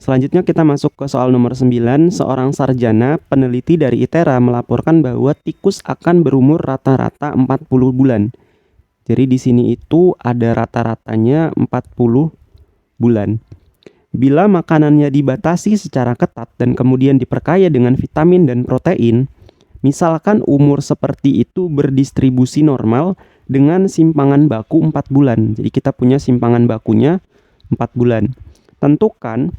Selanjutnya kita masuk ke soal nomor 9. Seorang sarjana peneliti dari ITERA melaporkan bahwa tikus akan berumur rata-rata 40 bulan. Jadi di sini itu ada rata-ratanya 40 bulan. Bila makanannya dibatasi secara ketat dan kemudian diperkaya dengan vitamin dan protein, misalkan umur seperti itu berdistribusi normal dengan simpangan baku 4 bulan. Jadi kita punya simpangan bakunya 4 bulan. Tentukan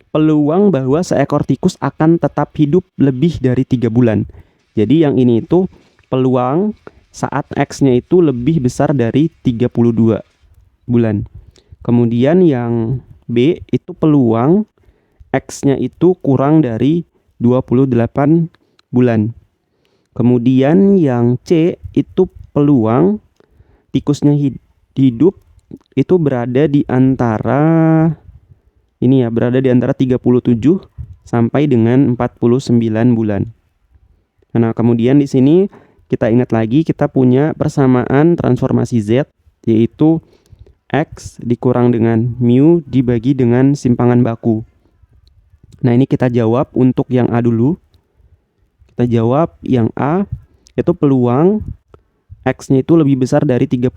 peluang bahwa seekor tikus akan tetap hidup lebih dari 3 bulan. Jadi yang ini itu peluang saat X-nya itu lebih besar dari 32 bulan. Kemudian yang B itu peluang X-nya itu kurang dari 28 bulan. Kemudian yang C itu peluang tikusnya hidup itu berada di antara berada di antara 37 sampai dengan 49 bulan. Nah, kemudian di sini kita ingat lagi kita punya persamaan transformasi Z, yaitu X dikurang dengan mu dibagi dengan simpangan baku. Nah, ini kita jawab untuk yang A dulu. Kita jawab yang A, itu peluang X-nya itu lebih besar dari 32.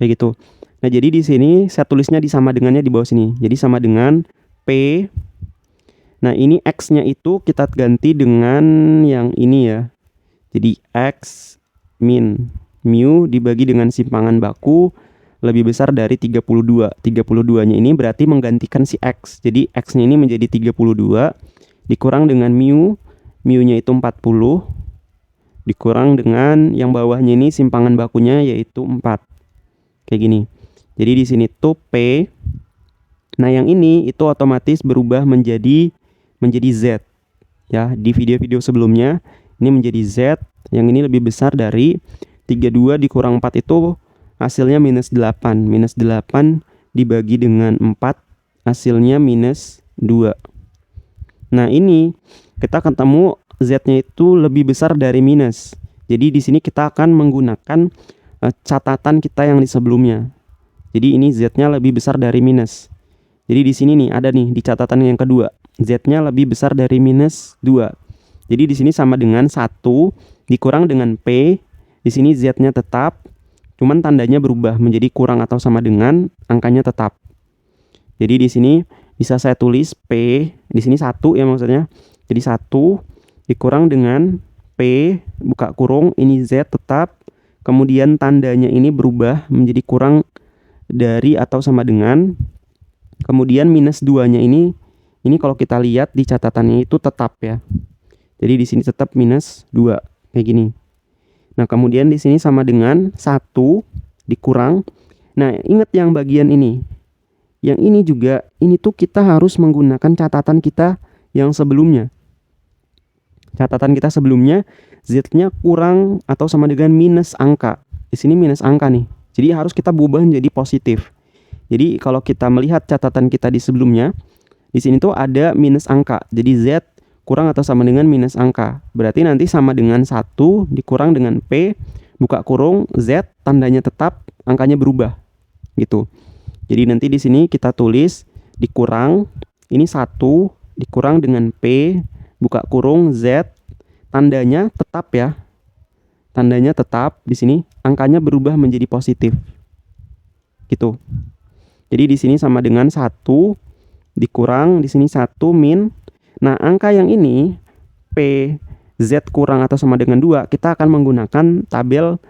Kayak gitu. Nah, jadi di sini saya tulisnya sama dengannya di bawah sini. Jadi sama dengan P. Nah, ini X-nya itu kita ganti dengan yang ini ya. Jadi X min mu dibagi dengan simpangan baku lebih besar dari 32. 32-nya ini berarti menggantikan si X. Jadi X-nya ini menjadi 32 dikurang dengan mu-nya itu 40 dikurang dengan yang bawahnya ini simpangan bakunya yaitu 4. Kayak gini. Jadi di sini tuh P. Nah, yang ini itu otomatis berubah menjadi Z. Ya, di video-video sebelumnya ini menjadi Z, yang ini lebih besar dari 32 dikurang 4 itu hasilnya minus 8. Minus 8 dibagi dengan 4 hasilnya minus 2. Nah, ini kita ketemu Z-nya itu lebih besar dari minus. Jadi di sini kita akan menggunakan catatan kita yang di sebelumnya. Jadi ini Z-nya lebih besar dari minus. Jadi di sini nih ada nih di catatan yang kedua, Z-nya lebih besar dari minus 2. Jadi di sini sama dengan 1 dikurang dengan P. Di sini Z-nya tetap, cuman tandanya berubah menjadi kurang atau sama dengan, angkanya tetap. Jadi di sini bisa saya tulis P, di sini 1 ya maksudnya. Jadi 1 dikurang dengan P buka kurung, ini Z tetap. Kemudian tandanya ini berubah menjadi kurang dari atau sama dengan. Kemudian minus 2-nya ini kalau kita lihat di catatannya itu tetap ya. Jadi di sini tetap minus 2 kayak gini. Nah, kemudian di sini sama dengan 1 dikurang. Nah, ingat yang bagian ini. Yang ini juga, ini tuh kita harus menggunakan catatan kita yang sebelumnya. Catatan kita sebelumnya Z-nya kurang atau sama dengan minus angka. Di sini minus angka nih. Jadi harus kita ubah menjadi positif. Jadi kalau kita melihat catatan kita di sebelumnya, di sini tuh ada minus angka. Jadi Z kurang atau sama dengan minus angka. Berarti nanti sama dengan 1 dikurang dengan P buka kurung Z tandanya tetap, angkanya berubah. Gitu. Jadi nanti di sini kita tulis dikurang ini 1 dikurang dengan P buka kurung Z tandanya tetap ya. Tandanya tetap di sini angkanya berubah menjadi positif. Gitu. Jadi di sini sama dengan 1 dikurang di sini 1 min. Nah, angka yang ini P Z kurang atau sama dengan 2, kita akan menggunakan tabel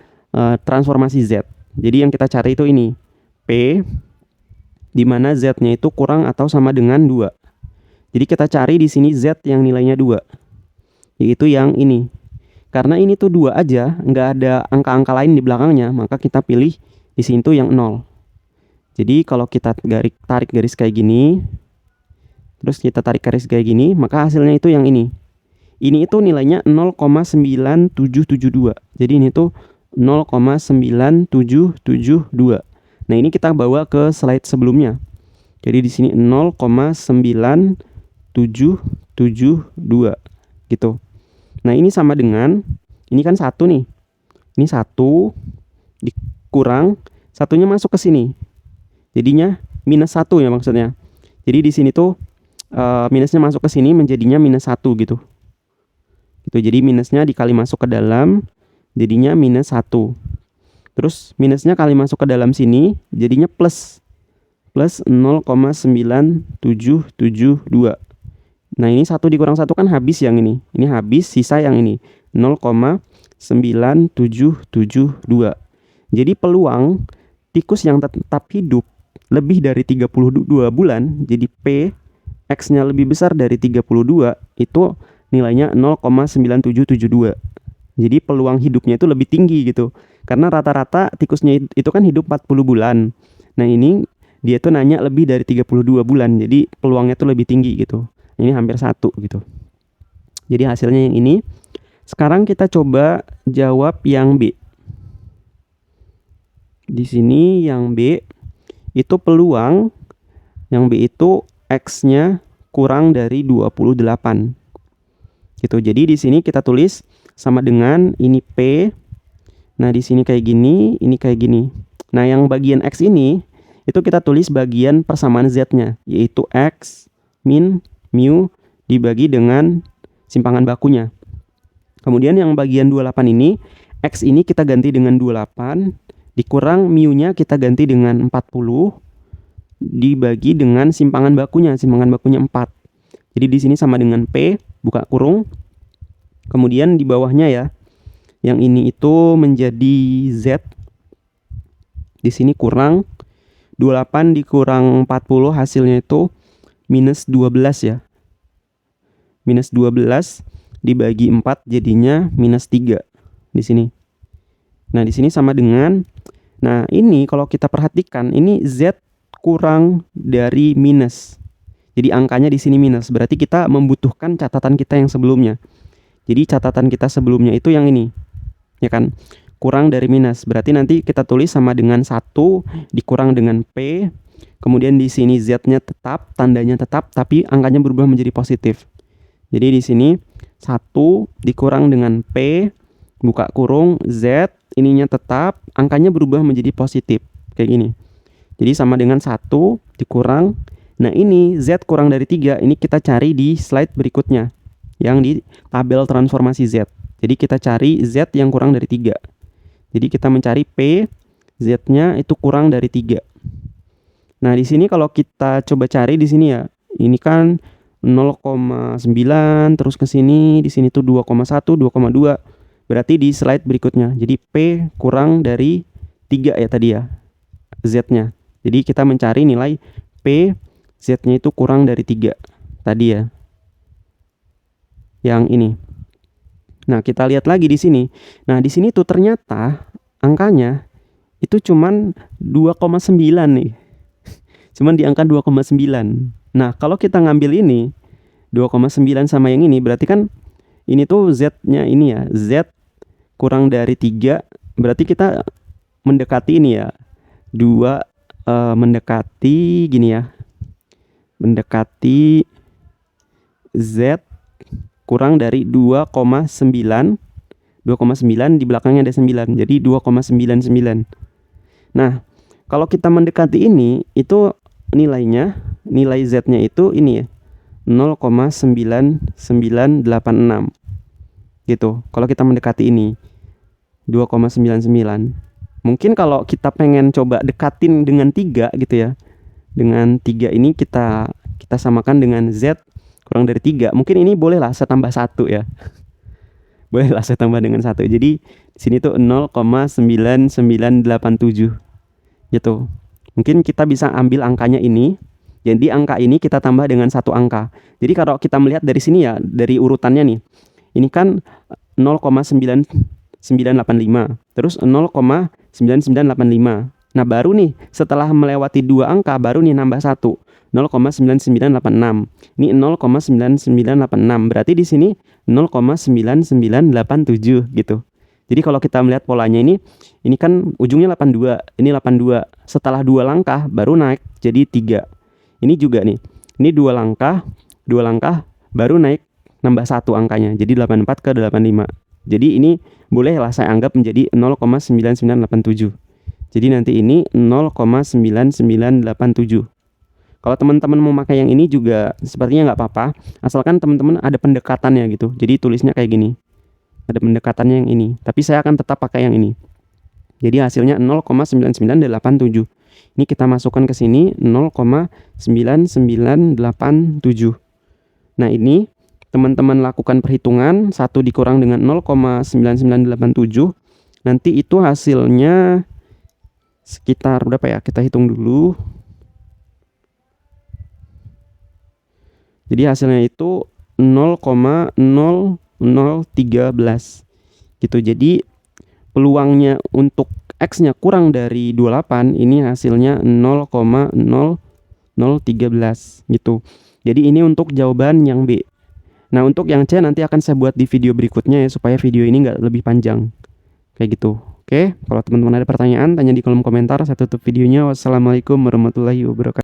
transformasi Z. Jadi yang kita cari itu ini P di mana Z-nya itu kurang atau sama dengan 2. Jadi kita cari di sini Z yang nilainya 2. Yaitu yang ini. Karena ini tuh 2 aja, nggak ada angka-angka lain di belakangnya, maka kita pilih di sini tuh yang 0. Jadi kalau kita tarik garis kayak gini, terus kita tarik garis kayak gini, maka hasilnya itu yang ini. Ini itu nilainya 0,9772. Jadi ini tuh 0,9772. Nah, ini kita bawa ke slide sebelumnya. Jadi di sini 0,9772 gitu. Nah, ini sama dengan ini kan 1 nih. Ini 1 dikurang, satunya masuk ke sini. Jadinya minus 1 ya maksudnya. Jadi di sini tuh minusnya masuk ke sini menjadinya minus 1 gitu. Jadi minusnya dikali masuk ke dalam jadinya minus 1. Terus minusnya kali masuk ke dalam sini jadinya plus 0,9772. Nah ini 1 dikurang 1 kan habis yang ini. Ini habis, sisa yang ini 0,9772. Jadi peluang tikus yang tetap hidup lebih dari 32 bulan, jadi P X-nya lebih besar dari 32, itu nilainya 0,9772. Jadi peluang hidupnya itu lebih tinggi gitu. Karena rata-rata tikusnya itu kan hidup 40 bulan. Nah ini dia tuh nanya lebih dari 32 bulan. Jadi peluangnya tuh lebih tinggi gitu. Ini hampir 1 gitu. Jadi hasilnya yang ini. Sekarang kita coba jawab yang B. Di sini yang B itu peluang, yang B itu X-nya kurang dari 28. Gitu. Jadi di sini kita tulis sama dengan ini P. Nah, di sini kayak gini, ini kayak gini. Nah, yang bagian X ini itu kita tulis bagian persamaan Z-nya, yaitu X min mu dibagi dengan simpangan bakunya. Kemudian yang bagian 28 ini, X ini kita ganti dengan 28, dikurang mu-nya kita ganti dengan 40, dibagi dengan simpangan bakunya 4. Jadi di sini sama dengan P, buka kurung. Kemudian di bawahnya ya, yang ini itu menjadi Z. Di sini kurang 28 dikurang 40 hasilnya itu minus 12 ya. Minus 12 dibagi 4 jadinya minus 3 di sini. Nah, di sini sama dengan, nah ini kalau kita perhatikan ini Z kurang dari minus. Jadi angkanya di sini minus. Berarti kita membutuhkan catatan kita yang sebelumnya. Jadi catatan kita sebelumnya itu yang ini. Ya kan? Kurang dari minus. Berarti nanti kita tulis sama dengan 1 dikurang dengan P. Kemudian di sini Z-nya tetap, tandanya tetap, tapi angkanya berubah menjadi positif. Jadi di sini 1 dikurang dengan P, buka kurung, Z, ininya tetap, angkanya berubah menjadi positif. Kayak gini. Jadi sama dengan 1 dikurang. Nah ini Z kurang dari 3, ini kita cari di slide berikutnya. Yang di tabel transformasi Z. Jadi kita cari Z yang kurang dari 3. Jadi kita mencari P, Z-nya itu kurang dari 3. Nah di sini kalau kita coba cari di sini ya, ini kan 0,9 terus ke sini, di sini tuh 2,1, 2,2. Berarti di slide berikutnya. Jadi P kurang dari 3 ya tadi ya, Z-nya. Jadi kita mencari nilai P, Z-nya itu kurang dari 3 tadi ya. Yang ini. Nah, kita lihat lagi di sini. Nah, di sini tuh ternyata angkanya itu cuman 2,9 nih. Cuman di angka 2,9. Nah, kalau kita ngambil ini 2,9 sama yang ini, berarti kan ini tuh Z-nya ini ya, Z kurang dari 3, berarti kita mendekati ini ya, 2 mendekati gini ya, mendekati Z kurang dari 2,9. 2,9 di belakangnya ada 9, jadi 2,99. Nah, kalau kita mendekati ini, itu nilainya, nilai Z-nya itu ini ya, 0,9986 gitu. Kalau kita mendekati ini 2,99. Mungkin kalau kita pengen coba dekatin dengan 3 gitu ya. Dengan 3 ini kita samakan dengan Z kurang dari 3. Mungkin ini bolehlah saya tambah 1 ya. Bolehlah saya tambah dengan 1. Jadi di sini tuh 0,9987 gitu. Mungkin kita bisa ambil angkanya ini. Jadi angka ini kita tambah dengan 1 angka. Jadi kalau kita melihat dari sini ya, dari urutannya nih. Ini kan 0,9985, terus 0,9985. Nah, baru nih setelah melewati 2 angka baru nih nambah 1, 0,9986. Ini 0,9986. Berarti di sini 0,9987 gitu. Jadi kalau kita melihat polanya ini kan ujungnya 82, ini 82. Setelah 2 langkah baru naik jadi 3. Ini juga nih. Ini 2 langkah baru naik nambah 1 angkanya. Jadi 84 ke 85. Jadi ini bolehlah saya anggap menjadi 0,9987. Jadi nanti ini 0,9987. Kalau teman-teman mau pakai yang ini juga sepertinya nggak apa-apa, asalkan teman-teman ada pendekatannya gitu. Jadi tulisnya kayak gini, ada pendekatannya yang ini, tapi saya akan tetap pakai yang ini. Jadi hasilnya 0,9987. Ini kita masukkan ke sini 0,9987. Nah ini teman-teman lakukan perhitungan 1 dikurang dengan 0,9987, nanti itu hasilnya sekitar berapa ya, kita hitung dulu. Jadi hasilnya itu 0,0013 gitu. Jadi peluangnya untuk X-nya kurang dari 28, ini hasilnya 0,0013 gitu. Jadi ini untuk jawaban yang B. Nah untuk yang C nanti akan saya buat di video berikutnya ya, supaya video ini nggak lebih panjang kayak gitu. Oke, kalau teman-teman ada pertanyaan, tanya di kolom komentar. Saya tutup videonya. Wassalamualaikum warahmatullahi wabarakatuh.